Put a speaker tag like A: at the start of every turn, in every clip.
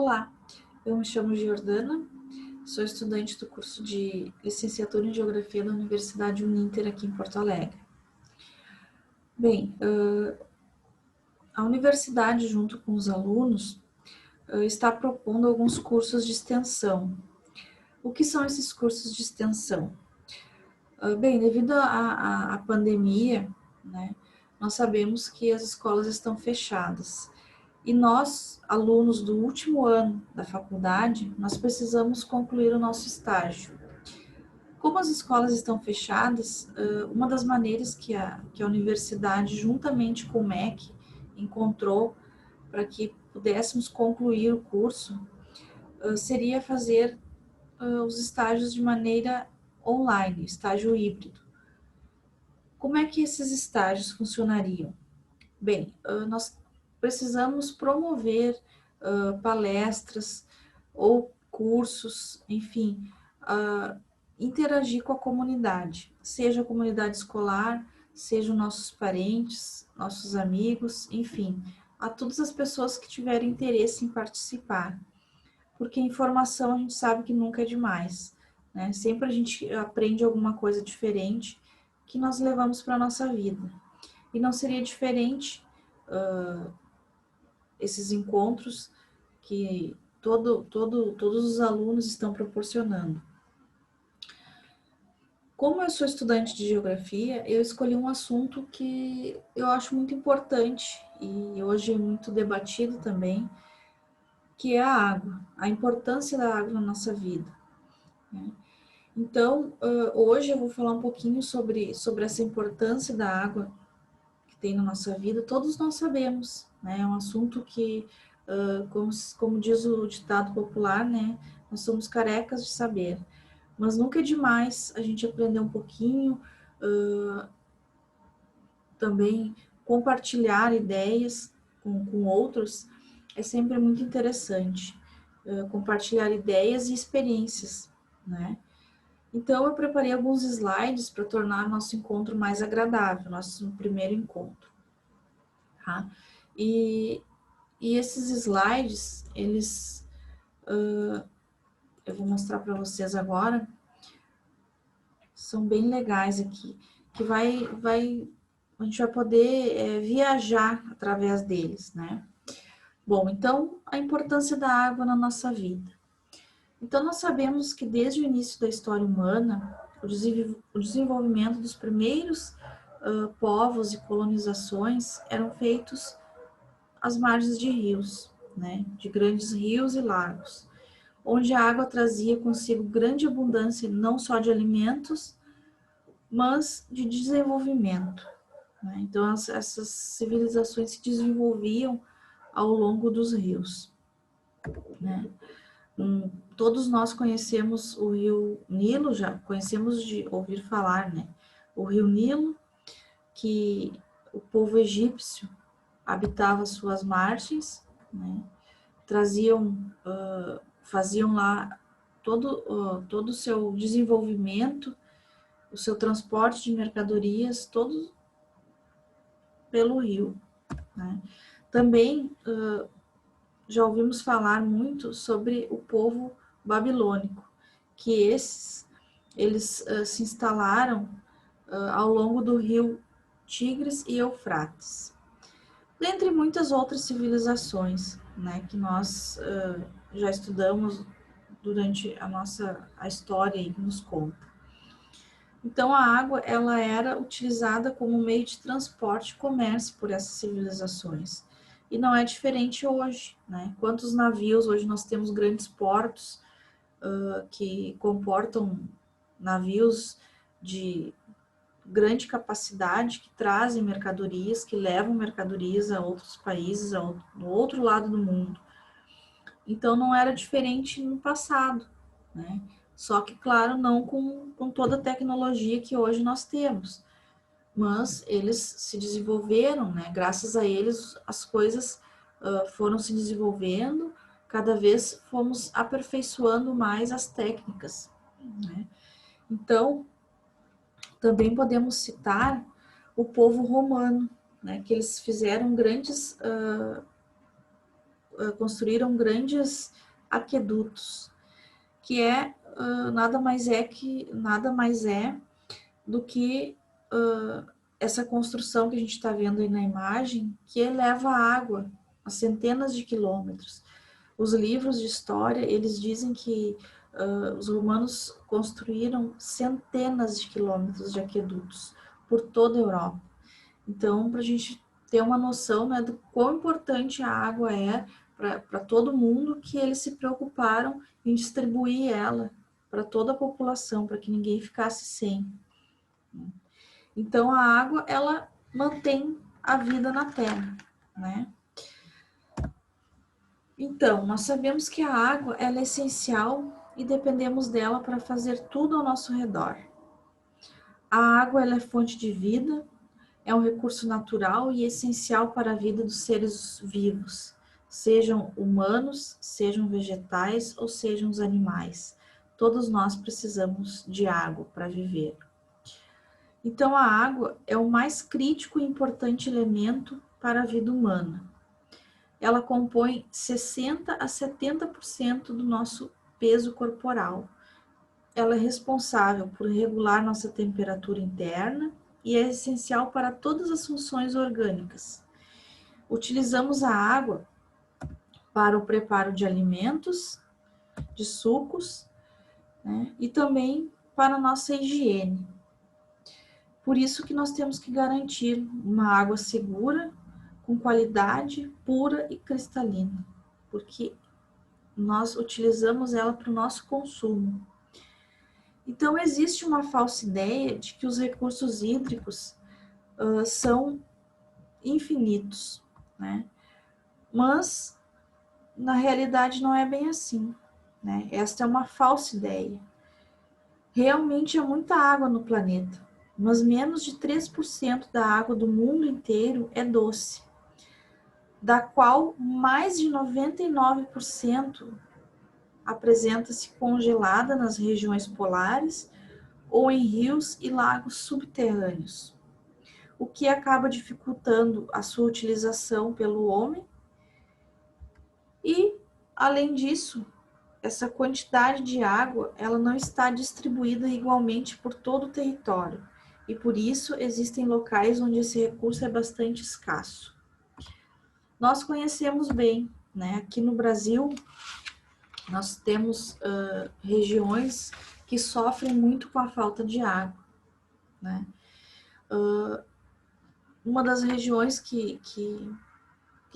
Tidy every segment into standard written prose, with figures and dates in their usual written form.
A: Olá, eu me chamo Giordana, sou estudante do curso de Licenciatura em Geografia da Universidade Uninter aqui em Porto Alegre. Bem, a universidade, junto com os alunos, está propondo alguns cursos de extensão. O que são esses cursos de extensão? Bem, devido à pandemia, né, nós sabemos que as escolas estão fechadas. E nós, alunos do último ano da faculdade, nós precisamos concluir o nosso estágio. Como as escolas estão fechadas, uma das maneiras que a universidade, juntamente com o MEC, encontrou para que pudéssemos concluir o curso, seria fazer os estágios de maneira online, estágio híbrido. Como é que esses estágios funcionariam? Bem, nós precisamos promover palestras ou cursos, enfim, interagir com a comunidade, seja a comunidade escolar, sejam nossos parentes, nossos amigos, enfim, a todas as pessoas que tiverem interesse em participar, porque informação a gente sabe que nunca é demais, né? Sempre a gente aprende alguma coisa diferente que nós levamos para a nossa vida. E não seria diferente esses encontros que todos os alunos estão proporcionando. Como eu sou estudante de geografia, eu escolhi um assunto que eu acho muito importante e hoje é muito debatido também, que é a água, a importância da água na nossa vida, né? Então, hoje eu vou falar um pouquinho sobre essa importância da água que tem na nossa vida. Todos nós sabemos, né? É um assunto que, como diz o ditado popular, né? Nós somos carecas de saber. Mas nunca é demais a gente aprender um pouquinho, também compartilhar ideias com outros, é sempre muito interessante. Compartilhar ideias e experiências, né? Então, eu preparei alguns slides para tornar nosso encontro mais agradável, nosso primeiro encontro, tá? E esses slides, eles, eu vou mostrar para vocês agora, são bem legais aqui, que a gente vai poder viajar através deles, né? Bom, então, a importância da água na nossa vida. Então, nós sabemos que desde o início da história humana, o desenvolvimento dos primeiros povos e colonizações eram feitos às margens de rios, né? De grandes rios e lagos, onde a água trazia consigo grande abundância não só de alimentos, mas de desenvolvimento, né? Então, essas civilizações se desenvolviam ao longo dos rios, né? Todos nós conhecemos o rio Nilo, já conhecemos de ouvir falar, né? O rio Nilo, que o povo egípcio habitava suas margens, né? Traziam, faziam lá todo o seu desenvolvimento, o seu transporte de mercadorias, todo pelo rio, né? Também já ouvimos falar muito sobre o povo babilônico, que eles se instalaram ao longo do rio Tigres e Eufrates, dentre muitas outras civilizações, né, que nós já estudamos durante a história e nos conta. Então, a água ela era utilizada como meio de transporte e comércio por essas civilizações. E não é diferente hoje, né? Quantos navios, hoje nós temos grandes portos que comportam navios de grande capacidade, que trazem mercadorias, que levam mercadorias a outros países, no outro lado do mundo. Então, não era diferente no passado, né? Só que, claro, não com toda a tecnologia que hoje nós temos. Mas eles se desenvolveram, né? Graças a eles, as coisas foram se desenvolvendo, cada vez fomos aperfeiçoando mais as técnicas, né? Então, também podemos citar o povo romano, né? Que eles fizeram grandes construíram grandes aquedutos, que nada mais é do que essa construção que a gente está vendo aí na imagem, que eleva a água a centenas de quilômetros. Os livros de história, eles dizem que os romanos construíram centenas de quilômetros de aquedutos por toda a Europa. Então, para a gente ter uma noção, né, do quão importante a água é para todo mundo, que eles se preocuparam em distribuir ela para toda a população, para que ninguém ficasse sem. Então, a água, ela mantém a vida na Terra, né? Então, nós sabemos que a água, ela é essencial e dependemos dela para fazer tudo ao nosso redor. A água, ela é fonte de vida, é um recurso natural e essencial para a vida dos seres vivos, sejam humanos, sejam vegetais ou sejam os animais. Todos nós precisamos de água para viver. Então, a água é o mais crítico e importante elemento para a vida humana. Ela compõe 60 a 70% do nosso peso corporal. Ela é responsável por regular nossa temperatura interna e é essencial para todas as funções orgânicas. Utilizamos a água para o preparo de alimentos, de sucos, né, e também para a nossa higiene. Por isso que nós temos que garantir uma água segura, com qualidade, pura e cristalina, porque nós utilizamos ela para o nosso consumo. Então, existe uma falsa ideia de que os recursos hídricos são infinitos, né? Mas, na realidade, não é bem assim, né? Esta é uma falsa ideia. Realmente há muita água no planeta, mas menos de 3% da água do mundo inteiro é doce, da qual mais de 99% apresenta-se congelada nas regiões polares ou em rios e lagos subterrâneos, o que acaba dificultando a sua utilização pelo homem. E, além disso, essa quantidade de água, ela não está distribuída igualmente por todo o território, e por isso existem locais onde esse recurso é bastante escasso. Nós conhecemos bem, né? Aqui no Brasil, nós temos regiões que sofrem muito com a falta de água, né? Uma das regiões que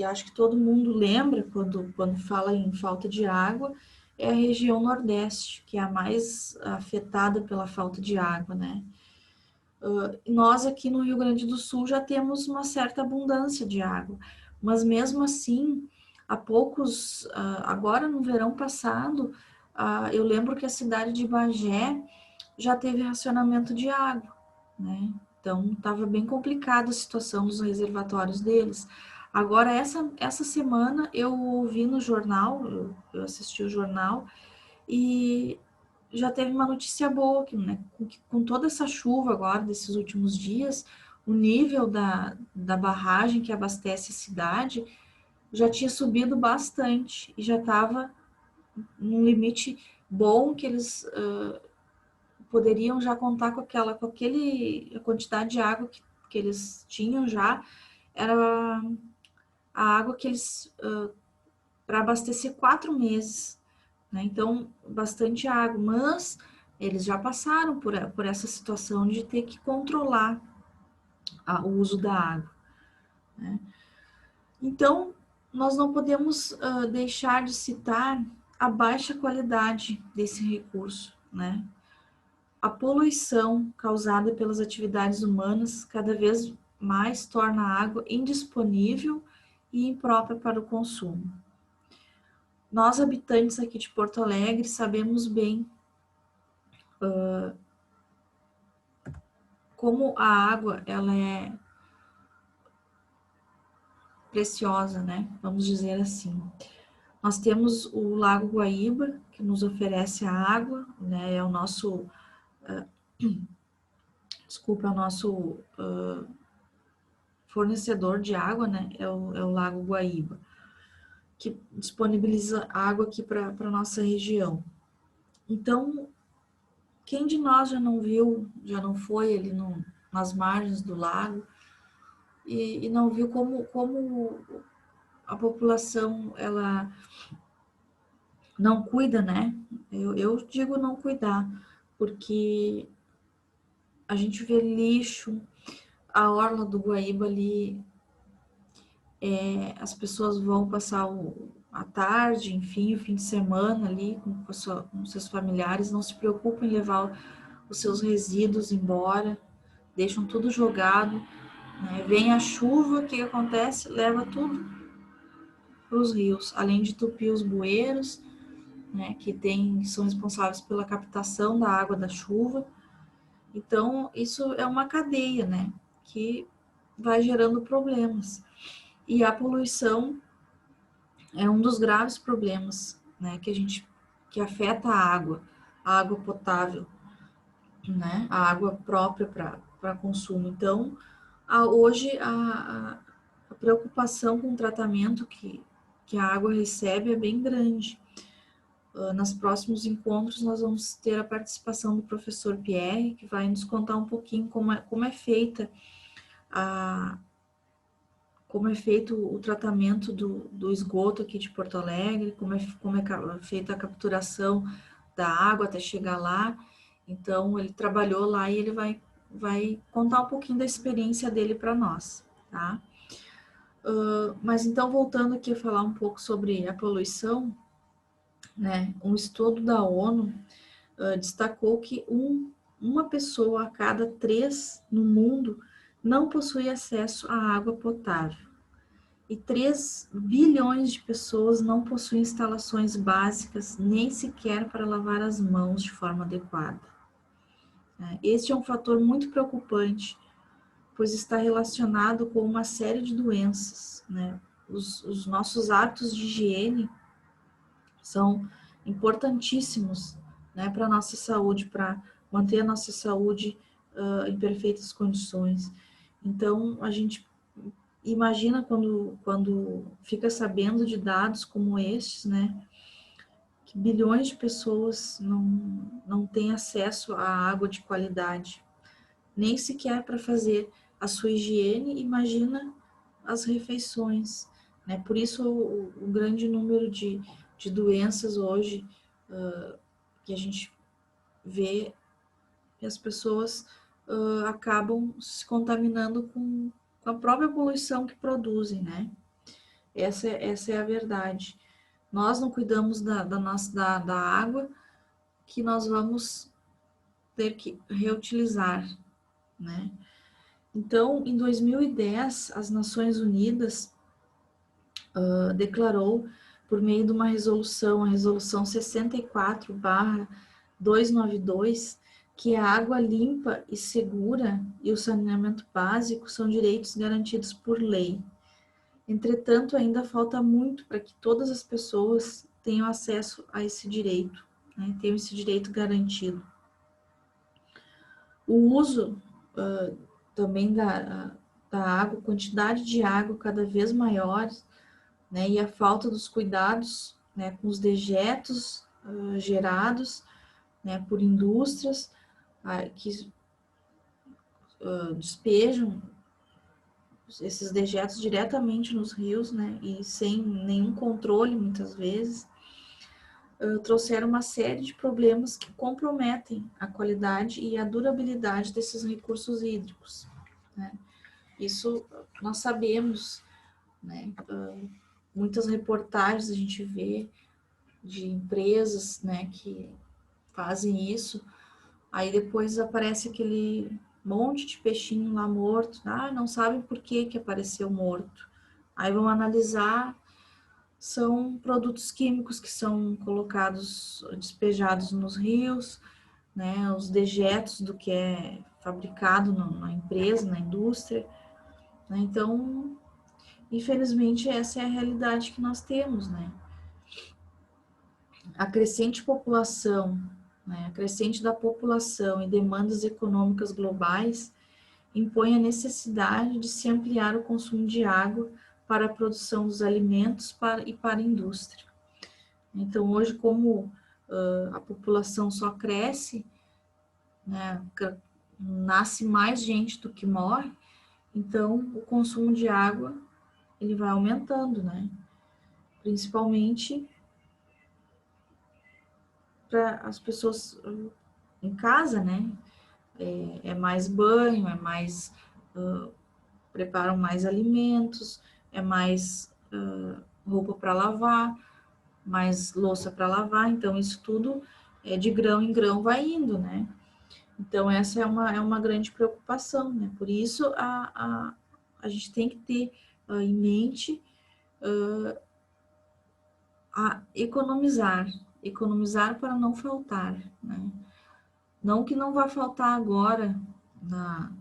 A: acho que todo mundo lembra quando fala em falta de água é a região Nordeste, que é a mais afetada pela falta de água, né? Nós aqui no Rio Grande do Sul já temos uma certa abundância de água, mas mesmo assim, há poucos, agora no verão passado, eu lembro que a cidade de Bagé já teve racionamento de água, né? Então, estava bem complicada a situação dos reservatórios deles. Agora, essa semana, eu ouvi no jornal, eu assisti o jornal, e já teve uma notícia boa, que, né, com toda essa chuva agora, desses últimos dias, o nível da barragem que abastece a cidade já tinha subido bastante, e já estava num limite bom que eles poderiam já contar com a quantidade de água que eles tinham já, era a água que eles, para abastecer 4 meses, né? Então, bastante água, mas eles já passaram por essa situação de ter que controlar o uso da água, né? Então, nós não podemos deixar de citar a baixa qualidade desse recurso, né? A poluição causada pelas atividades humanas cada vez mais torna a água indisponível e imprópria para o consumo. Nós, habitantes aqui de Porto Alegre, sabemos bem como a água ela é preciosa, né? Vamos dizer assim. Nós temos o Lago Guaíba, que nos oferece a água, né? É o nosso... é o nosso fornecedor de água, né? É o Lago Guaíba, que disponibiliza água aqui para a nossa região. Então, quem de nós já não viu, já não foi ali nas margens do lago e não viu como a população, ela não cuida, né? Eu digo não cuidar, porque a gente vê lixo, a orla do Guaíba ali, as pessoas vão passar a tarde, enfim, o fim de semana ali com seus familiares, não se preocupam em levar os seus resíduos embora, deixam tudo jogado, né? Vem a chuva, o que acontece? Leva tudo para os rios, além de entupir os bueiros, né, que são responsáveis pela captação da água da chuva. Então, isso é uma cadeia, né, que vai gerando problemas. E a poluição é um dos graves problemas, né, que afeta a água potável, né, a água própria para consumo. Então, hoje a preocupação com o tratamento que a água recebe é bem grande. Nos próximos encontros, nós vamos ter a participação do professor Pierre, que vai nos contar um pouquinho como é feita como é feito o tratamento do esgoto aqui de Porto Alegre, como é feita a capturação da água até chegar lá. Então, ele trabalhou lá e ele vai contar um pouquinho da experiência dele para nós, tá? Mas então, voltando aqui a falar um pouco sobre a poluição, né? Um estudo da ONU destacou que uma pessoa a cada 3 no mundo não possui acesso à água potável. E 3 bilhões de pessoas não possuem instalações básicas nem sequer para lavar as mãos de forma adequada. Este é um fator muito preocupante, pois está relacionado com uma série de doenças, né? Os nossos hábitos de higiene são importantíssimos, né, para a nossa saúde, para manter a nossa saúde em perfeitas condições. Então, a gente imagina quando fica sabendo de dados como estes, né, que bilhões de pessoas não têm acesso à água de qualidade, nem sequer para fazer a sua higiene, imagina as refeições, né? Por isso o grande número de doenças hoje que a gente vê que as pessoas acabam se contaminando com a própria poluição que produzem, né? Essa é a verdade. Nós não cuidamos da água que nós vamos ter que reutilizar, né? Então, em 2010, as Nações Unidas declarou, por meio de uma resolução, a resolução 64/292, que a água limpa e segura e o saneamento básico são direitos garantidos por lei. Entretanto, ainda falta muito para que todas as pessoas tenham acesso a esse direito, né? Tenham esse direito garantido. O uso também da água, quantidade de água cada vez maior, né? E a falta dos cuidados, né, com os dejetos gerados, né, por indústrias que despejam esses dejetos diretamente nos rios, né, e sem nenhum controle, muitas vezes, trouxeram uma série de problemas que comprometem a qualidade e a durabilidade desses recursos hídricos, né. Isso nós sabemos, né, muitas reportagens a gente vê de empresas, né, que fazem isso, aí depois aparece aquele monte de peixinho lá morto, não sabem por que apareceu morto. Aí vão analisar, são produtos químicos que são colocados, despejados nos rios, né, os dejetos do que é fabricado na empresa, na indústria, né? Então, infelizmente, essa é a realidade que nós temos, né? A crescente população, né, a crescente da população e demandas econômicas globais impõe a necessidade de se ampliar o consumo de água para a produção dos alimentos e para a indústria. Então, hoje, como a população só cresce, né, nasce mais gente do que morre, então o consumo de água ele vai aumentando, né? Principalmente para as pessoas em casa, né? É mais banho, é mais preparam mais alimentos, é mais roupa para lavar, mais louça para lavar, então isso tudo de grão em grão vai indo, né? Então essa é uma grande preocupação, né? Por isso a gente tem que ter em mente a economizar para não faltar, né? Não que não vai faltar agora na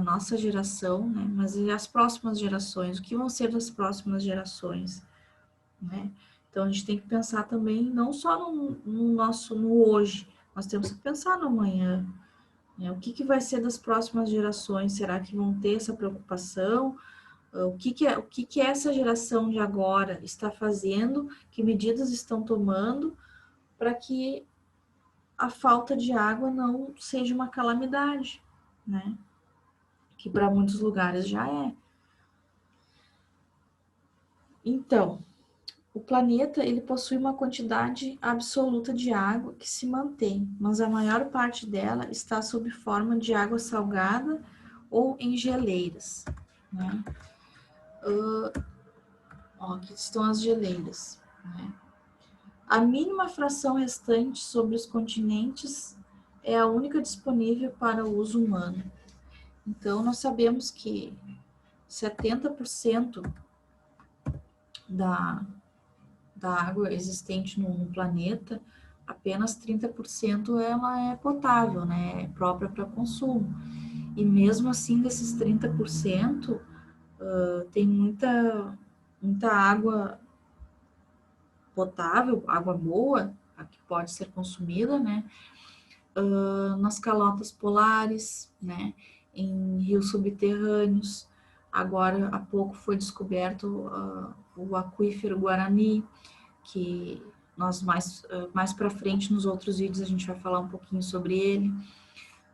A: nossa geração, né? Mas e as próximas gerações, o que vão ser das próximas gerações, né? Então a gente tem que pensar também não só no hoje, nós temos que pensar no amanhã, né? O que vai ser das próximas gerações? Será que vão ter essa preocupação? O que essa geração de agora está fazendo? Que medidas estão tomando para que a falta de água não seja uma calamidade, né? Que para muitos lugares já é. Então, o planeta ele possui uma quantidade absoluta de água que se mantém, mas a maior parte dela está sob forma de água salgada ou em geleiras, né? Aqui estão as geleiras, né? A mínima fração restante sobre os continentes é a única disponível para o uso humano. Então, nós sabemos que 70% da água existente no planeta, apenas 30% ela é potável, né? É própria para consumo. E mesmo assim, desses 30%, tem muita água potável, água boa, a que pode ser consumida, né? Nas calotas polares, né? Em rios subterrâneos. Agora, há pouco foi descoberto o aquífero Guarani, que nós mais para frente nos outros vídeos a gente vai falar um pouquinho sobre ele.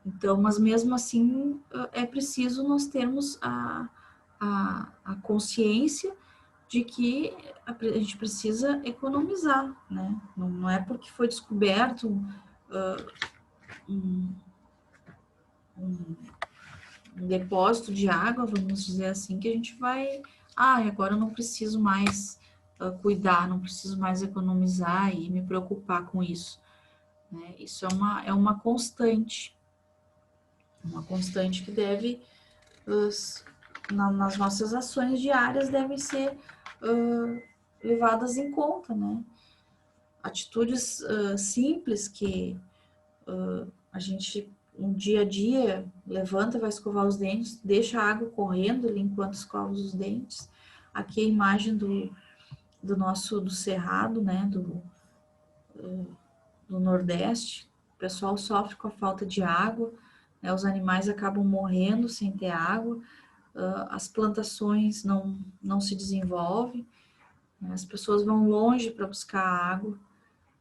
A: Então, mas mesmo assim é preciso nós termos a consciência de que a gente precisa economizar, né? Não é porque foi descoberto um depósito de água, vamos dizer assim, que a gente vai, agora eu não preciso mais cuidar, não preciso mais economizar e me preocupar com isso, né? Isso é uma constante que deve, nas nossas ações diárias, devem ser levadas em conta, né? Atitudes simples que a gente no dia a dia levanta, vai escovar os dentes, deixa a água correndo ali enquanto escova os dentes. Aqui a imagem do cerrado, né, do Nordeste. O pessoal sofre com a falta de água, né, os animais acabam morrendo sem ter água, as plantações não se desenvolvem, né, as pessoas vão longe para buscar água.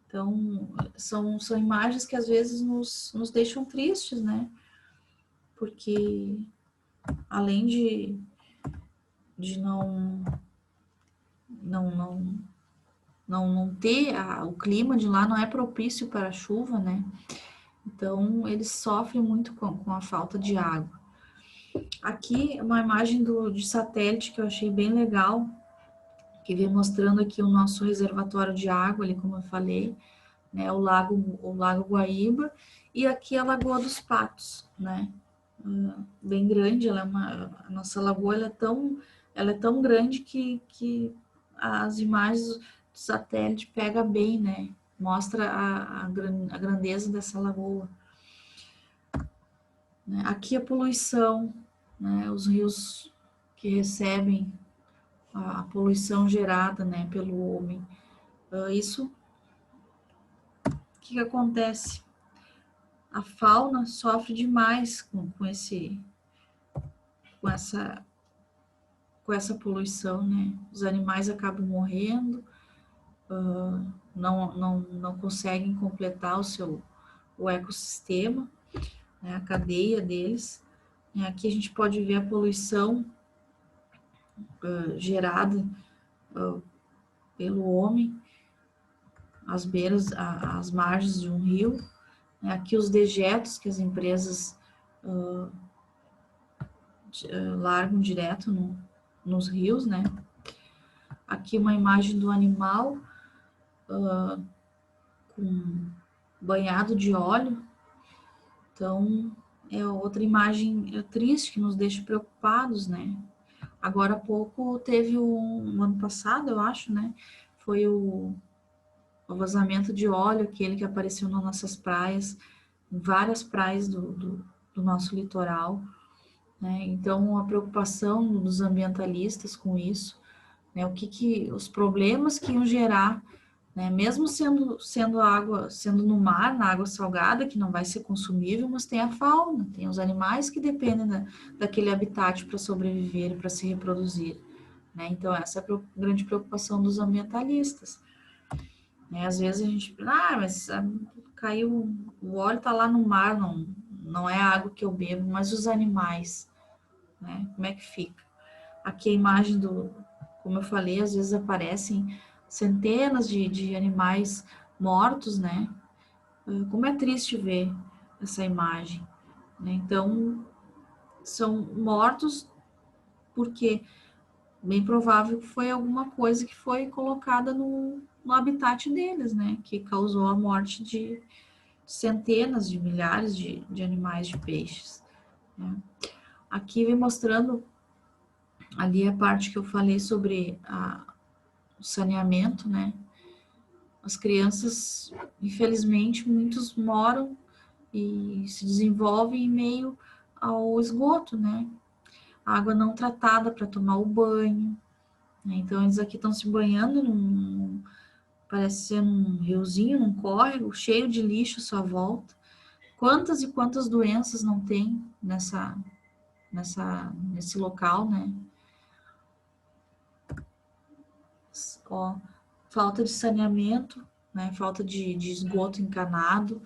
A: Então, são imagens que às vezes nos deixam tristes, né? Porque além de não ter o clima de lá não é propício para a chuva, né? Então eles sofrem muito com a falta de água. Aqui uma imagem de satélite que eu achei bem legal, que vem mostrando aqui o nosso reservatório de água, ali como eu falei, né? O Lago Guaíba, e aqui a Lagoa dos Patos, né? Bem grande, a nossa lagoa ela é tão grande que as imagens do satélite pega bem, né? Mostra a grandeza dessa lagoa. Né? Aqui a poluição, né? Os rios que recebem a poluição gerada, né, pelo homem. Isso, o que acontece? A fauna sofre demais com com essa poluição, né? Os animais acabam morrendo, não conseguem completar o ecossistema, né? A cadeia deles. Aqui a gente pode ver a poluição gerada pelo homem, às beiras, às margens de um rio. Aqui os dejetos que as empresas largam direto nos rios, né? Aqui uma imagem do animal com banhado de óleo. Então, é outra imagem triste que nos deixa preocupados, né? Agora há pouco teve um ano passado, eu acho, né? Foi o vazamento de óleo, aquele que apareceu nas nossas praias, em várias praias do nosso litoral, né? Então, a preocupação dos ambientalistas com isso, né? Os problemas que iam gerar, né? Mesmo sendo água, sendo no mar, na água salgada, que não vai ser consumível, mas tem a fauna, tem os animais que dependem daquele habitat para sobreviver e para se reproduzir, né? Então, essa é a grande preocupação dos ambientalistas. Né? Às vezes a gente, mas caiu, o óleo está lá no mar, não é a água que eu bebo, mas os animais, né? Como é que fica? Aqui a imagem como eu falei, às vezes aparecem centenas de animais mortos, né? Como é triste ver essa imagem, né? Então, são mortos porque bem provável que foi alguma coisa que foi colocada no habitat deles, né? Que causou a morte de centenas de milhares de animais, de peixes, né? Aqui vem mostrando ali a parte que eu falei sobre o saneamento, né? As crianças, infelizmente, muitos moram e se desenvolvem em meio ao esgoto, né? Água não tratada para tomar o banho, né? Então, eles aqui estão se banhando parece ser um riozinho, um córrego, cheio de lixo à sua volta. Quantas e quantas doenças não tem nesse local, né? Ó, falta de saneamento, né? Falta de esgoto encanado.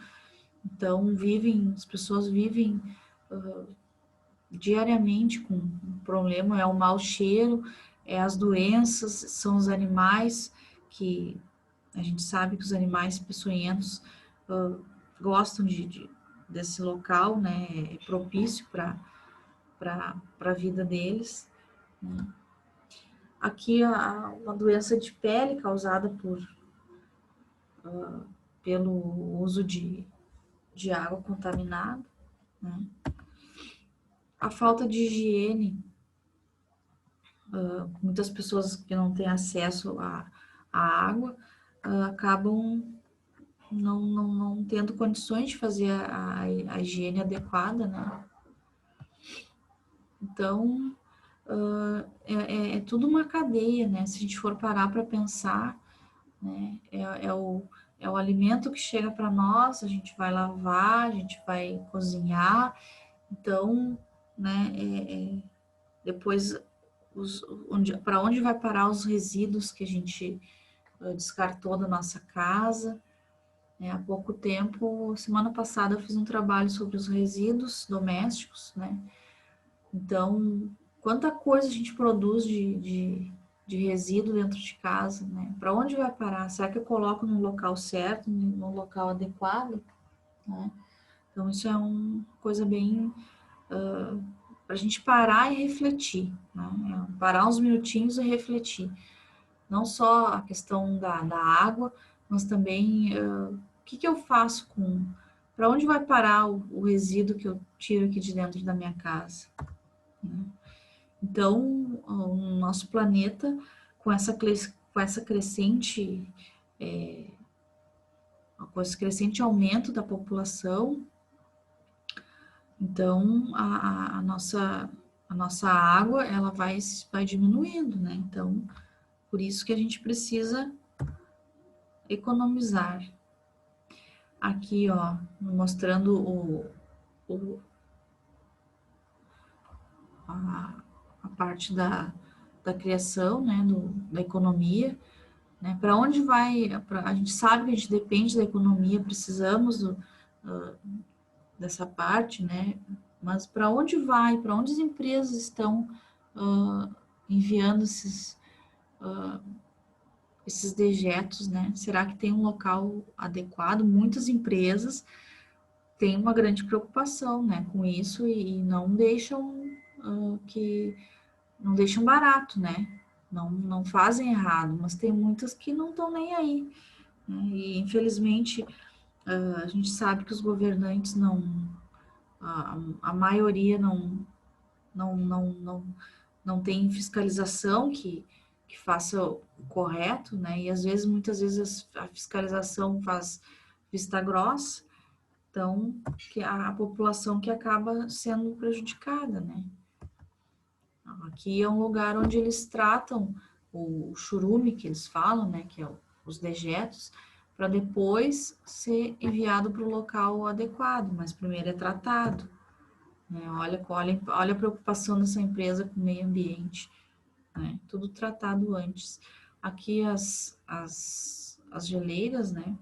A: Então, as pessoas vivem diariamente com um problema, é o mau cheiro, é as doenças, são os animais, que a gente sabe que os animais peçonhentos gostam desse local, né? É propício para a vida deles, né? Aqui uma doença de pele causada pelo uso de água contaminada, né? A falta de higiene, muitas pessoas que não têm acesso à água acabam não tendo condições de fazer a higiene adequada, né? Então, é tudo uma cadeia, né? Se a gente for parar para pensar, né? É o alimento que chega para nós, a gente vai lavar, a gente vai cozinhar, então, né? Depois, para onde vai parar os resíduos que a gente descartou da nossa casa? Há pouco tempo, semana passada, eu fiz um trabalho sobre os resíduos domésticos, né? Então, quanta coisa a gente produz de resíduo dentro de casa, né? Para onde vai parar? Será que eu coloco no local certo, no local adequado, né? Então, isso é uma coisa bem para a gente parar e refletir, né? Parar uns minutinhos e refletir. Não só a questão da água, mas também o que eu faço para onde vai parar o resíduo que eu tiro aqui de dentro da minha casa, né? Então, o nosso planeta, com essa crescente, com esse crescente aumento da população, então a nossa água ela vai diminuindo, né? Então, por isso que a gente precisa economizar. Aqui, ó, mostrando a parte da criação, né, da economia, né? Para onde vai? A gente sabe que a gente depende da economia, precisamos dessa parte, né? Mas para onde vai? Para onde as empresas estão enviando esses dejetos, né? Será que tem um local adequado? Muitas empresas têm uma grande preocupação, né, com isso e não deixam não deixam barato, né? Não fazem errado, mas tem muitas que não estão nem aí, né? E infelizmente a gente sabe que os governantes a maioria não, não, não, não tem fiscalização que faça o correto, né? E às vezes, muitas vezes, a fiscalização faz vista grossa, então que a população que acaba sendo prejudicada, né? Aqui é um lugar onde eles tratam o churume que eles falam, né? Que é os dejetos, para depois ser enviado para o local adequado, mas primeiro é tratado. Né? Olha a preocupação dessa empresa com o meio ambiente, né? Tudo tratado antes. Aqui as geleiras, né?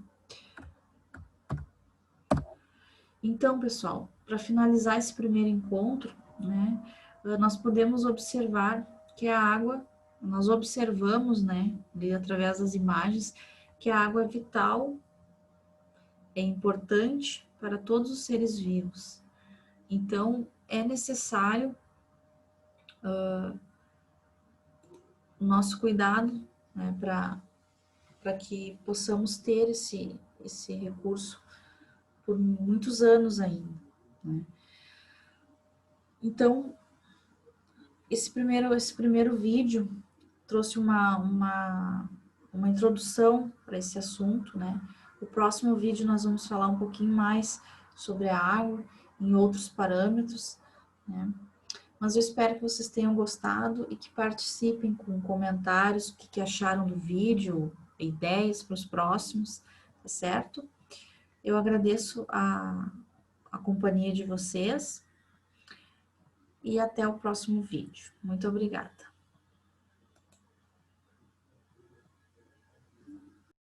A: Então, pessoal, para finalizar esse primeiro encontro, né? Nós podemos observar que a água, nós observamos, né? Através das imagens, que a água é vital, é importante para todos os seres vivos. Então, é necessário o nosso cuidado, né, para que possamos ter esse recurso por muitos anos ainda, né? Então, esse primeiro vídeo trouxe uma introdução para esse assunto, né? O próximo vídeo nós vamos falar um pouquinho mais sobre a água, em outros parâmetros, né? Mas eu espero que vocês tenham gostado e que participem com comentários, o que acharam do vídeo, ideias para os próximos, tá certo? Eu agradeço a companhia de vocês e até o próximo vídeo. Muito obrigada.